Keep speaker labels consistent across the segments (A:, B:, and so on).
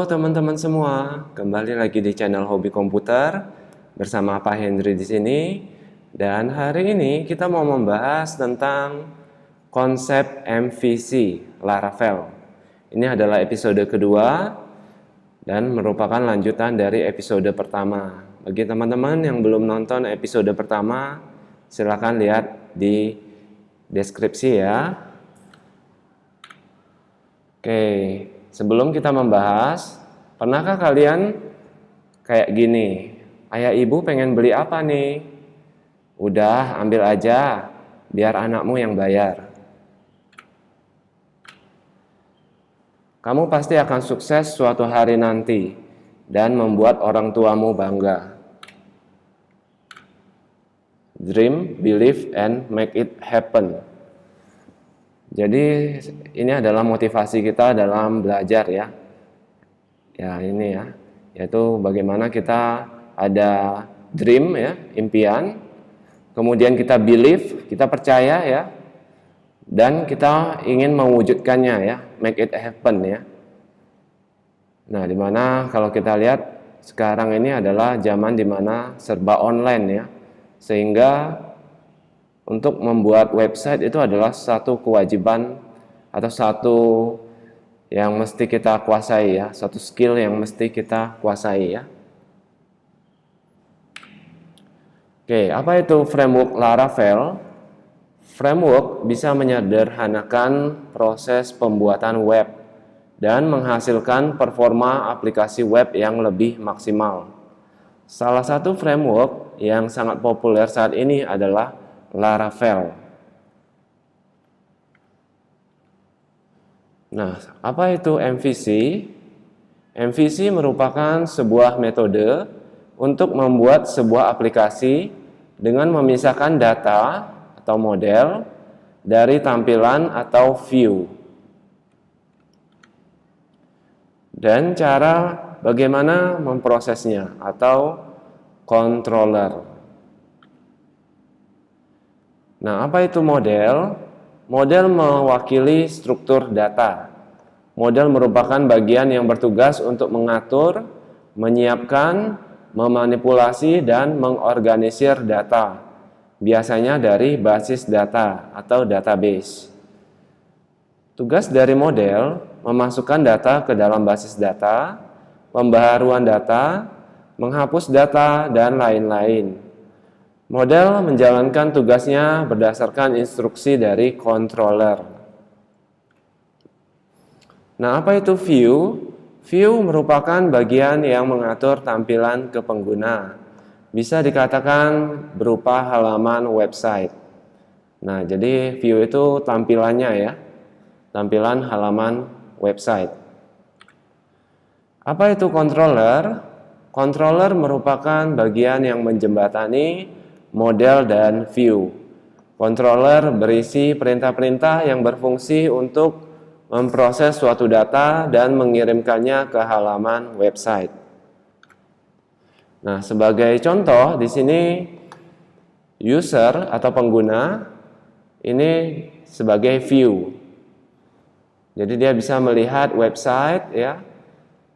A: teman-teman semua, kembali lagi di channel Hobi Komputer bersama Pak Hendry di sini. Dan hari ini kita mau membahas tentang konsep MVC Laravel. Ini adalah episode kedua dan merupakan lanjutan dari episode pertama. Bagi teman-teman yang belum nonton episode pertama, silakan lihat di deskripsi ya. Oke. Sebelum kita membahas, pernahkah kalian kayak gini? Ayah ibu pengen beli apa nih? Udah, ambil aja, biar anakmu yang bayar. Kamu pasti akan sukses suatu hari nanti dan membuat orang tuamu bangga. Dream, believe, and make it happen. Jadi ini adalah motivasi kita dalam belajar ya. Ya ini ya, yaitu bagaimana kita ada dream ya, impian. Kemudian kita believe, kita percaya ya. Dan kita ingin mewujudkannya ya, make it happen ya. Nah, dimana kalau kita lihat sekarang ini adalah zaman dimana serba online ya. Sehingga untuk membuat website itu adalah satu kewajiban atau satu yang mesti kita kuasai ya, satu skill yang mesti kita kuasai ya. Oke, apa itu framework Laravel? Framework bisa menyederhanakan proses pembuatan web dan menghasilkan performa aplikasi web yang lebih maksimal. Salah satu framework yang sangat populer saat ini adalah Laravel. Nah, apa itu MVC? MVC merupakan sebuah metode untuk membuat sebuah aplikasi dengan memisahkan data atau model dari tampilan atau view. Dan cara bagaimana memprosesnya atau controller. Nah, apa itu model? Model mewakili struktur data. Model merupakan bagian yang bertugas untuk mengatur, menyiapkan, memanipulasi, dan mengorganisir data. Biasanya dari basis data atau database. Tugas dari model memasukkan data ke dalam basis data, pembaharuan data, menghapus data, dan lain-lain. Model menjalankan tugasnya berdasarkan instruksi dari controller. Nah, apa itu view? View merupakan bagian yang mengatur tampilan ke pengguna. Bisa dikatakan berupa halaman website. Nah, jadi view itu tampilannya ya. Tampilan halaman website. Apa itu controller? Controller merupakan bagian yang menjembatani model dan view. Controller berisi perintah-perintah yang berfungsi untuk memproses suatu data dan mengirimkannya ke halaman website. Nah, sebagai contoh di sini user atau pengguna ini sebagai view. Jadi dia bisa melihat website ya.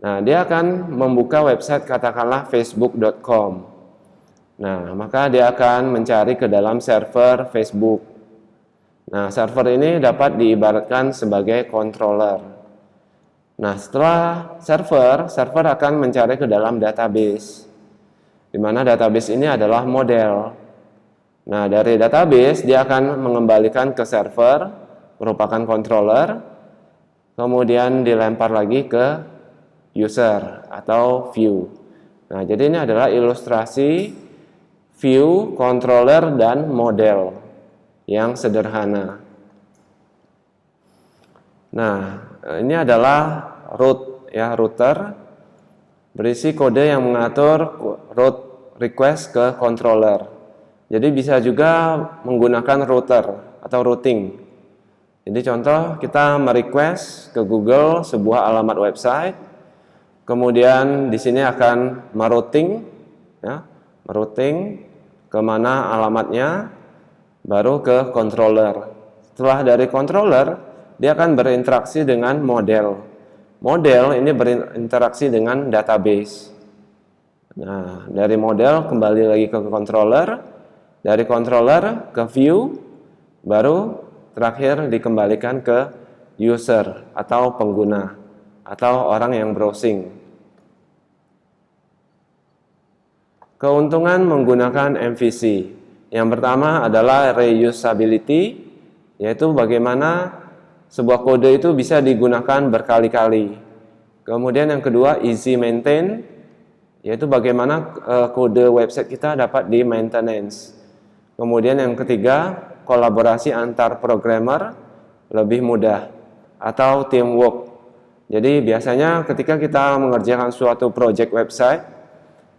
A: Nah, dia akan membuka website katakanlah facebook.com. Nah, maka dia akan mencari ke dalam server Facebook. Nah, server ini dapat diibaratkan sebagai controller. Nah, setelah server akan mencari ke dalam database. Di mana database ini adalah model. Nah, dari database dia akan mengembalikan ke server, merupakan controller, kemudian dilempar lagi ke user atau view. Nah, jadi ini adalah ilustrasi view, controller, dan model yang sederhana. Nah, ini adalah root ya, router berisi kode yang mengatur route request ke controller. Jadi bisa juga menggunakan router atau routing. Jadi contoh kita merequest ke Google sebuah alamat website, kemudian di sini akan merouting ya, merouting kemana alamatnya, baru ke controller. Setelah dari controller, dia akan berinteraksi dengan model. model ini berinteraksi dengan database. Nah, dari model kembali lagi ke controller, dari controller ke view, baru terakhir dikembalikan ke user atau pengguna atau orang yang browsing. Keuntungan menggunakan MVC. Yang pertama adalah reusability, yaitu bagaimana sebuah kode itu bisa digunakan berkali-kali. Kemudian yang kedua, easy maintain, yaitu bagaimana kode website kita dapat di maintenance. Kemudian yang ketiga, kolaborasi antar programmer lebih mudah atau teamwork. Jadi biasanya ketika kita mengerjakan suatu project website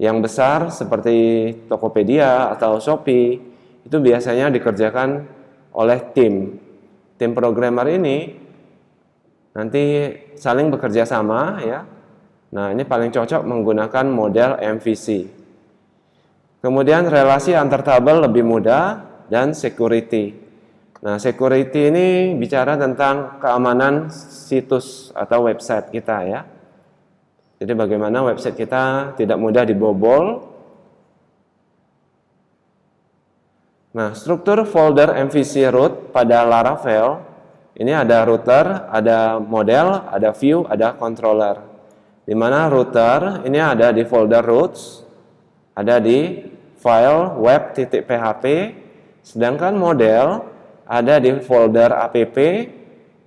A: yang besar seperti Tokopedia atau Shopee, itu biasanya dikerjakan oleh tim programmer ini nanti saling bekerja sama ya. Nah, ini paling cocok menggunakan model MVC. Kemudian relasi antar tabel lebih mudah dan security. Nah, security ini bicara tentang keamanan situs atau website kita ya. Jadi bagaimana website kita tidak mudah dibobol. Nah, struktur folder MVC root pada Laravel ini ada router, ada model, ada view, ada controller. Di mana router ini ada di folder roots, ada di file web.php, sedangkan model ada di folder app,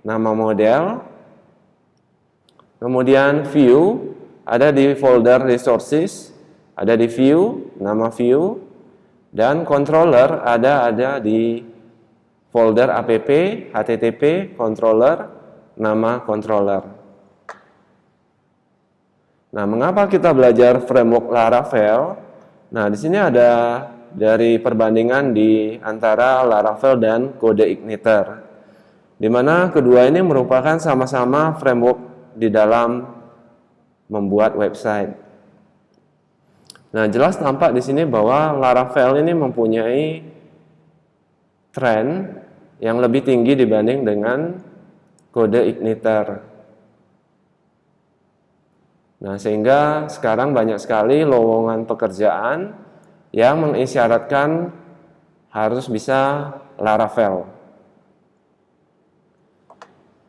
A: nama model. Kemudian view ada di folder resources, ada di view, nama view, dan controller ada di folder app, http, controller, nama controller. Nah, mengapa kita belajar framework Laravel? Nah, di sini ada dari perbandingan di antara Laravel dan CodeIgniter, di mana kedua ini merupakan sama-sama framework di dalam membuat website. Nah, jelas tampak di sini bahwa Laravel ini mempunyai tren yang lebih tinggi dibanding dengan CodeIgniter. Nah, sehingga sekarang banyak sekali lowongan pekerjaan yang mengisyaratkan harus bisa Laravel.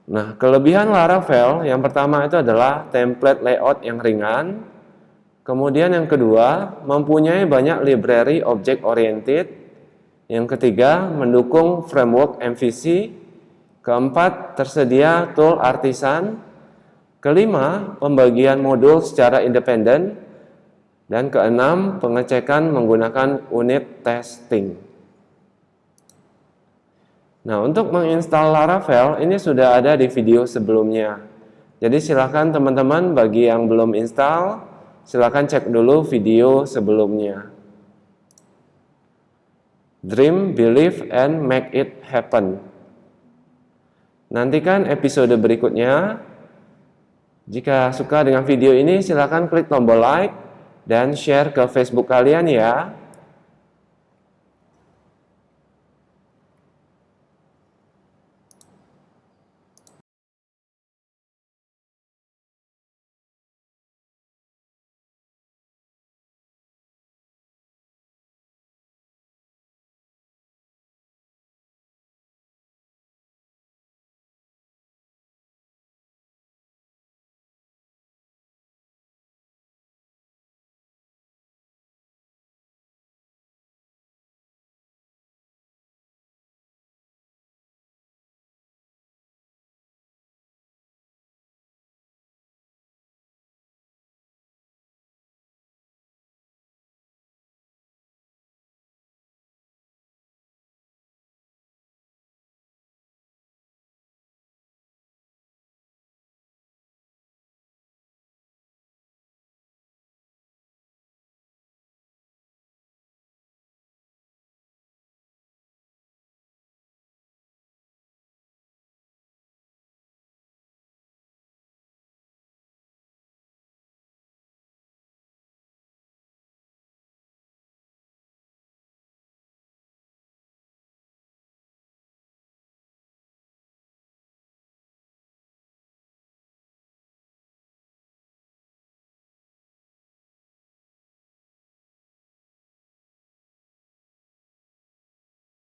A: Nah, kelebihan Laravel yang pertama itu adalah template layout yang ringan. Kemudian yang kedua, mempunyai banyak library object oriented. Yang ketiga, mendukung framework MVC. Keempat, tersedia tool artisan. Kelima, pembagian modul secara independen. Dan keenam, pengecekan menggunakan unit testing. Nah, untuk menginstal Laravel ini sudah ada di video sebelumnya. Jadi silakan teman-teman bagi yang belum install, silakan cek dulu video sebelumnya. Dream, believe, and make it happen. Nantikan episode berikutnya. Jika suka dengan video ini, silakan klik tombol like dan share ke Facebook kalian ya.